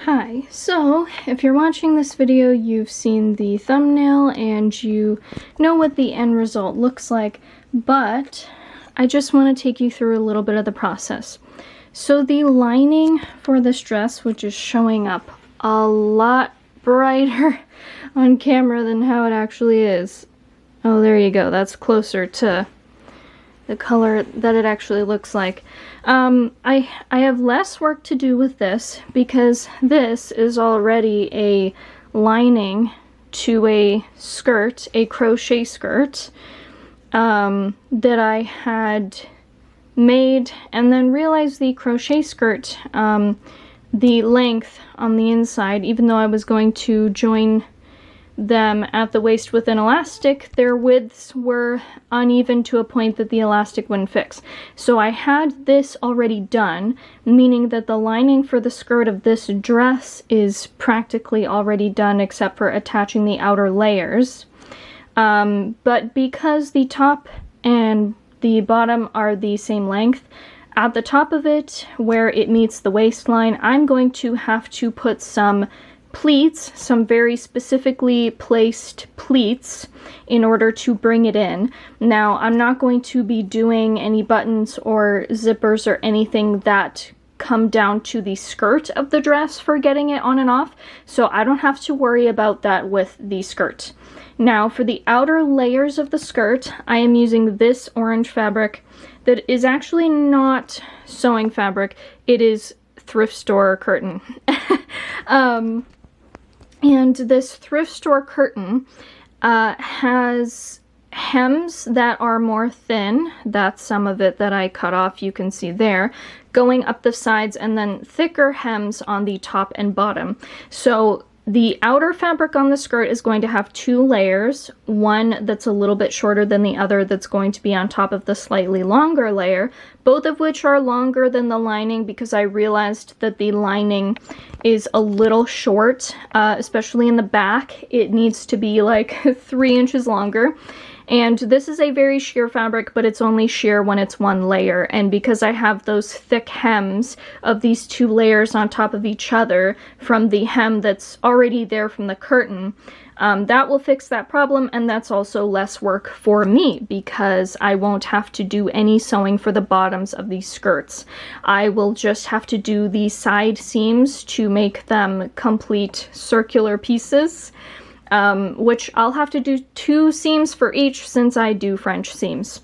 Hi, so if you're watching this video, you've seen the thumbnail and you know what the end result looks like, but I just want to take you through a little bit of the process. So the lining for this dress, which is showing up a lot brighter on camera than how it actually is. Oh, there you go, that's closer to the color that it actually looks like. I have less work to do with this because this is already a lining to a skirt, a crochet skirt, that I had made and then realized the crochet skirt, the length on the inside, even though I was going to join them at the waist with an elastic, their widths were uneven to a point that the elastic wouldn't fix. So I had this already done, meaning that the lining for the skirt of this dress is practically already done except for attaching the outer layers. But because the top and the bottom are the same length, at the top of it, where it meets the waistline, I'm going to have to put some pleats, some very specifically placed pleats, in order to bring it in. Now, I'm not going to be doing any buttons or zippers or anything that come down to the skirt of the dress for getting it on and off, so I don't have to worry about that with the skirt. Now, for the outer layers of the skirt, I am using this orange fabric that is actually not sewing fabric, it is thrift store curtain. And this thrift store curtain has hems that are more thin. That's some of it that I cut off, you can see there, going up the sides, and then thicker hems on the top and bottom. So the outer fabric on the skirt is going to have two layers, one that's a little bit shorter than the other that's going to be on top of the slightly longer layer, both of which are longer than the lining because I realized that the lining is a little short, especially in the back. It needs to be like 3 inches longer. And this is a very sheer fabric, but it's only sheer when it's one layer. And because I have those thick hems of these two layers on top of each other from the hem that's already there from the curtain, that will fix that problem, and that's also less work for me because I won't have to do any sewing for the bottoms of these skirts. I will just have to do the side seams to make them complete circular pieces. Which I'll have to do 2 seams for each since I do French seams.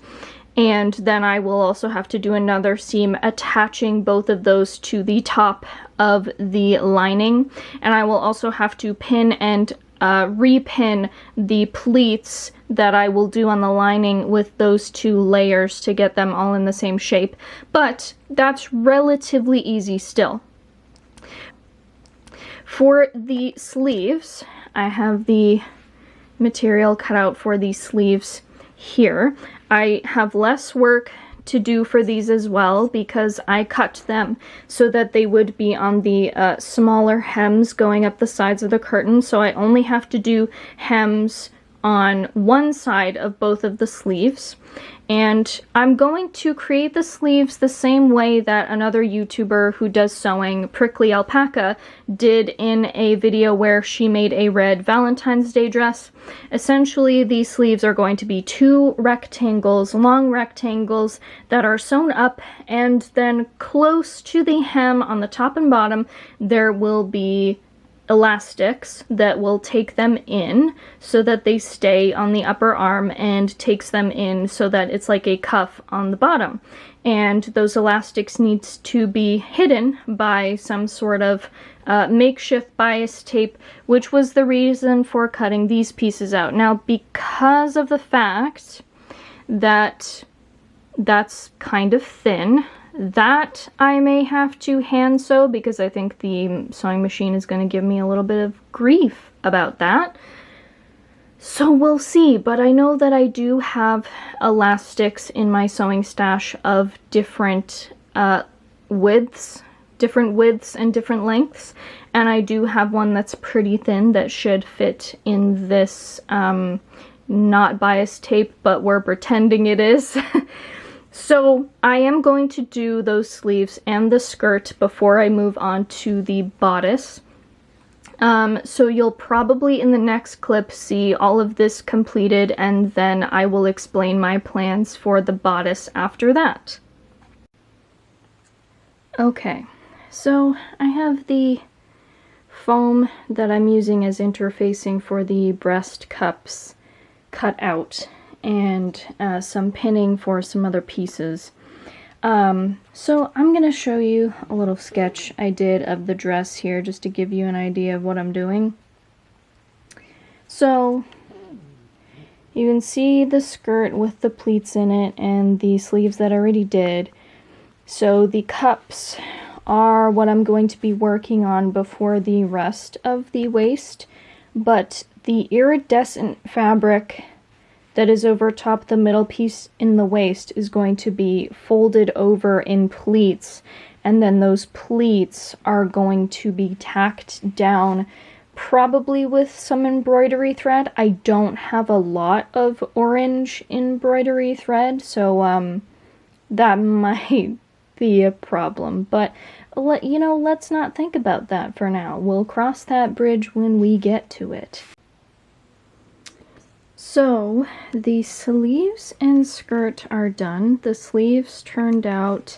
And then I will also have to do another seam attaching both of those to the top of the lining. And I will also have to pin and repin the pleats that I will do on the lining with those 2 layers to get them all in the same shape. But that's relatively easy still. For the sleeves, I have the material cut out for these sleeves here. I have less work to do for these as well because I cut them so that they would be on the smaller hems going up the sides of the curtain. So I only have to do hems on one side of both of the sleeves. And I'm going to create the sleeves the same way that another YouTuber who does sewing, Prickly Alpaca, did in a video where she made a red Valentine's Day dress. Essentially, these sleeves are going to be 2 rectangles, long rectangles, that are sewn up, and then close to the hem on the top and bottom, there will be elastics that will take them in so that they stay on the upper arm and takes them in so that it's like a cuff on the bottom. And those elastics needs to be hidden by some sort of makeshift bias tape, which was the reason for cutting these pieces out. Now, because of the fact that that's kind of thin, that I may have to hand sew because I think the sewing machine is going to give me a little bit of grief about that. So we'll see, but I know that I do have elastics in my sewing stash of different widths and different lengths, and I do have one that's pretty thin that should fit in this not bias tape, but we're pretending it is. So I am going to do those sleeves and the skirt before I move on to the bodice. So you'll probably in the next clip see all of this completed, and then I will explain my plans for the bodice after that. Okay, so I have the foam that I'm using as interfacing for the breast cups cut out, and some pinning for some other pieces. So I'm going to show you a little sketch I did of the dress here just to give you an idea of what I'm doing. So you can see the skirt with the pleats in it and the sleeves that I already did. So the cups are what I'm going to be working on before the rest of the waist, but the iridescent fabric that is over top the middle piece in the waist is going to be folded over in pleats, and then those pleats are going to be tacked down, probably with some embroidery thread. I don't have a lot of orange embroidery thread, so that might be a problem, but let's not think about that for now. We'll cross that bridge when we get to it. So the sleeves and skirt are done. The sleeves turned out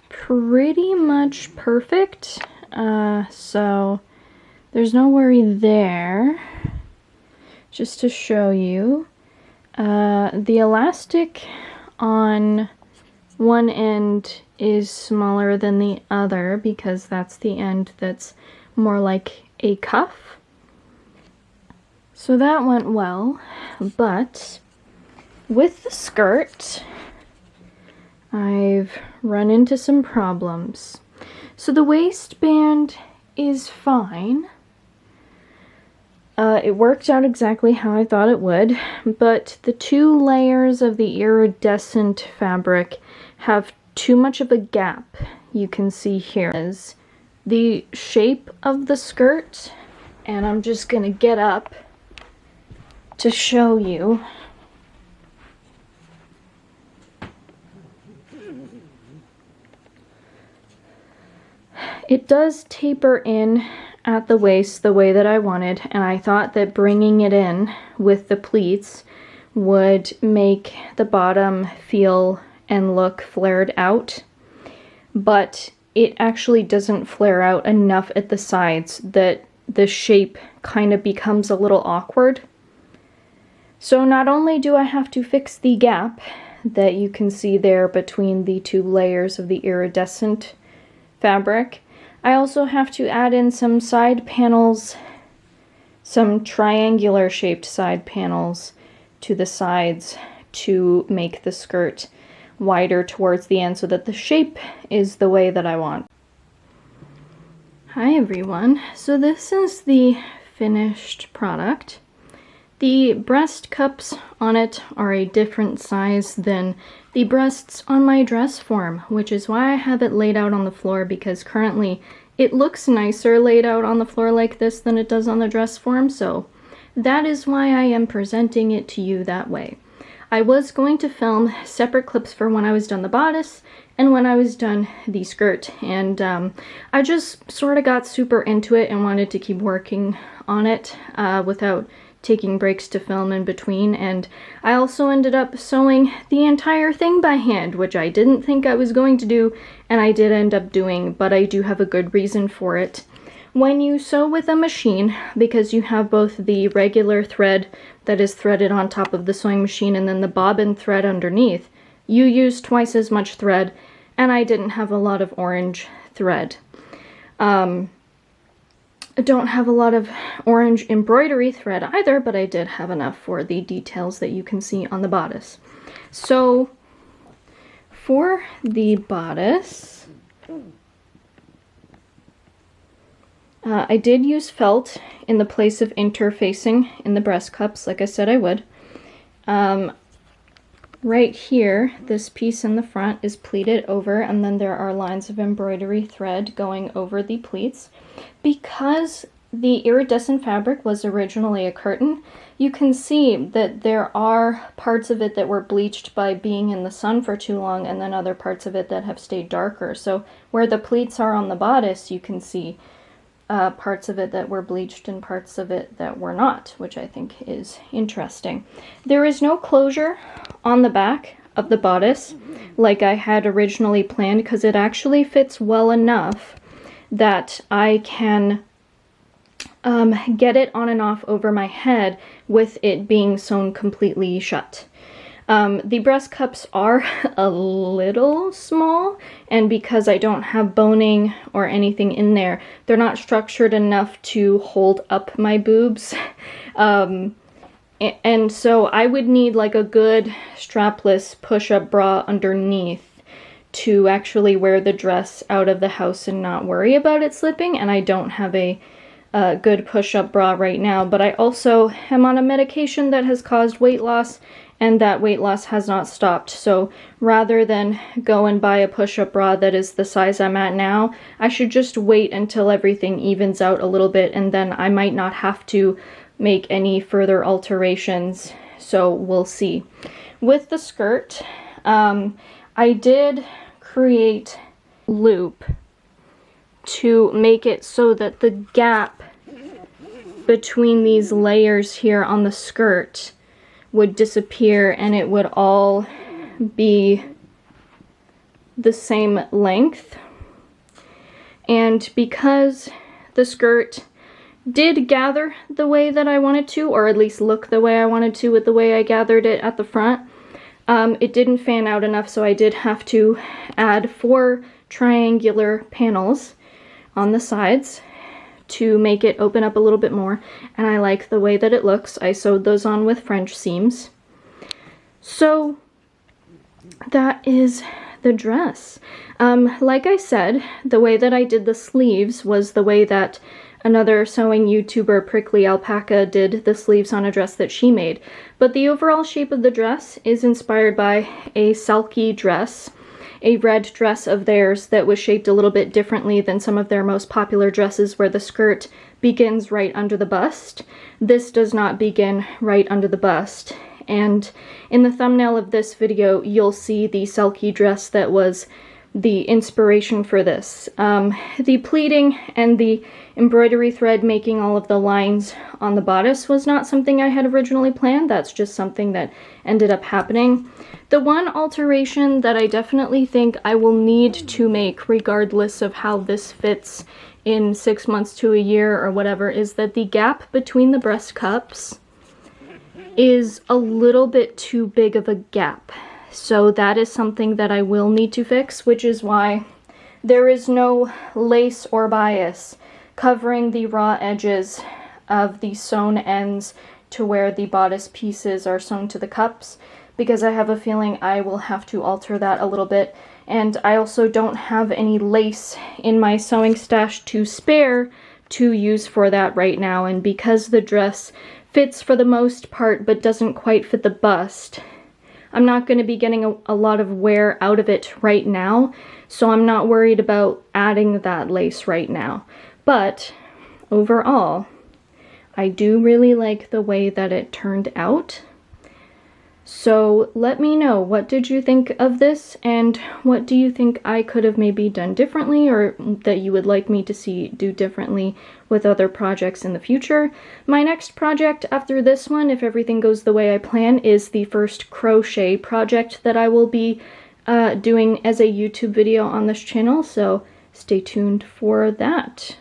pretty much perfect, so there's no worry there. Just to show you, the elastic on one end is smaller than the other because that's the end that's more like a cuff. So that went well, but with the skirt, I've run into some problems. So the waistband is fine. It worked out exactly how I thought it would, but the two layers of the iridescent fabric have too much of a gap. You can see here is the shape of the skirt, and I'm just gonna get up to show you. It does taper in at the waist the way that I wanted, and I thought that bringing it in with the pleats would make the bottom feel and look flared out, but it actually doesn't flare out enough at the sides that the shape kind of becomes a little awkward. So not only do I have to fix the gap that you can see there between the two layers of the iridescent fabric, I also have to add in some side panels, some triangular shaped side panels to the sides to make the skirt wider towards the end so that the shape is the way that I want. Hi everyone, so this is the finished product. The breast cups on it are a different size than the breasts on my dress form, which is why I have it laid out on the floor, because currently it looks nicer laid out on the floor like this than it does on the dress form, so that is why I am presenting it to you that way. I was going to film separate clips for when I was done the bodice and when I was done the skirt, and I just sort of got super into it and wanted to keep working on it without taking breaks to film in between, and I also ended up sewing the entire thing by hand, which I didn't think I was going to do, and I did end up doing, but I do have a good reason for it. When you sew with a machine, because you have both the regular thread that is threaded on top of the sewing machine and then the bobbin thread underneath, you use twice as much thread, and I didn't have a lot of orange thread. I don't have a lot of orange embroidery thread either, but I did have enough for the details that you can see on the bodice. So for the bodice, I did use felt in the place of interfacing in the breast cups, like I said I would. Right here, this piece in the front is pleated over, and then there are lines of embroidery thread going over the pleats. Because the iridescent fabric was originally a curtain, you can see that there are parts of it that were bleached by being in the sun for too long, and then other parts of it that have stayed darker. So where the pleats are on the bodice, you can see parts of it that were bleached and parts of it that were not, which I think is interesting. There is no closure on the back of the bodice like I had originally planned, because it actually fits well enough that I can get it on and off over my head with it being sewn completely shut. The breast cups are a little small, and because I don't have boning or anything in there, they're not structured enough to hold up my boobs. And so I would need like a good strapless push-up bra underneath to actually wear the dress out of the house and not worry about it slipping, and I don't have a good push-up bra right now. But I also am on a medication that has caused weight loss, and that weight loss has not stopped. So rather than go and buy a push-up bra that is the size I'm at now, I should just wait until everything evens out a little bit, and then I might not have to make any further alterations. So we'll see. With the skirt, I did create loop to make it so that the gap between these layers here on the skirt would disappear and it would all be the same length. And because the skirt did gather the way that I wanted to, or at least look the way I wanted to with the way I gathered it at the front, it didn't fan out enough, so I did have to add 4 triangular panels on the sides to make it open up a little bit more, and I like the way that it looks. I sewed those on with French seams. So that is the dress. Like I said, the way that I did the sleeves was the way that another sewing YouTuber, Prickly Alpaca, did the sleeves on a dress that she made. But the overall shape of the dress is inspired by a Selkie dress, a red dress of theirs that was shaped a little bit differently than some of their most popular dresses, where the skirt begins right under the bust. This does not begin right under the bust. And in the thumbnail of this video, you'll see the Selkie dress that was the inspiration for this. The pleating and the embroidery thread making all of the lines on the bodice was not something I had originally planned. That's just something that ended up happening. The one alteration that I definitely think I will need to make, regardless of how this fits in 6 months to a year or whatever, is that the gap between the breast cups is a little bit too big of a gap. So that is something that I will need to fix, which is why there is no lace or bias covering the raw edges of the sewn ends to where the bodice pieces are sewn to the cups, because I have a feeling I will have to alter that a little bit. And I also don't have any lace in my sewing stash to spare to use for that right now, and because the dress fits for the most part but doesn't quite fit the bust, I'm not going to be getting a lot of wear out of it right now, so I'm not worried about adding that lace right now. But overall, I do really like the way that it turned out. So let me know, what did you think of this, and what do you think I could have maybe done differently, or that you would like me to see do differently with other projects in the future. My next project after this one, if everything goes the way I plan, is the first crochet project that I will be doing as a YouTube video on this channel, so stay tuned for that.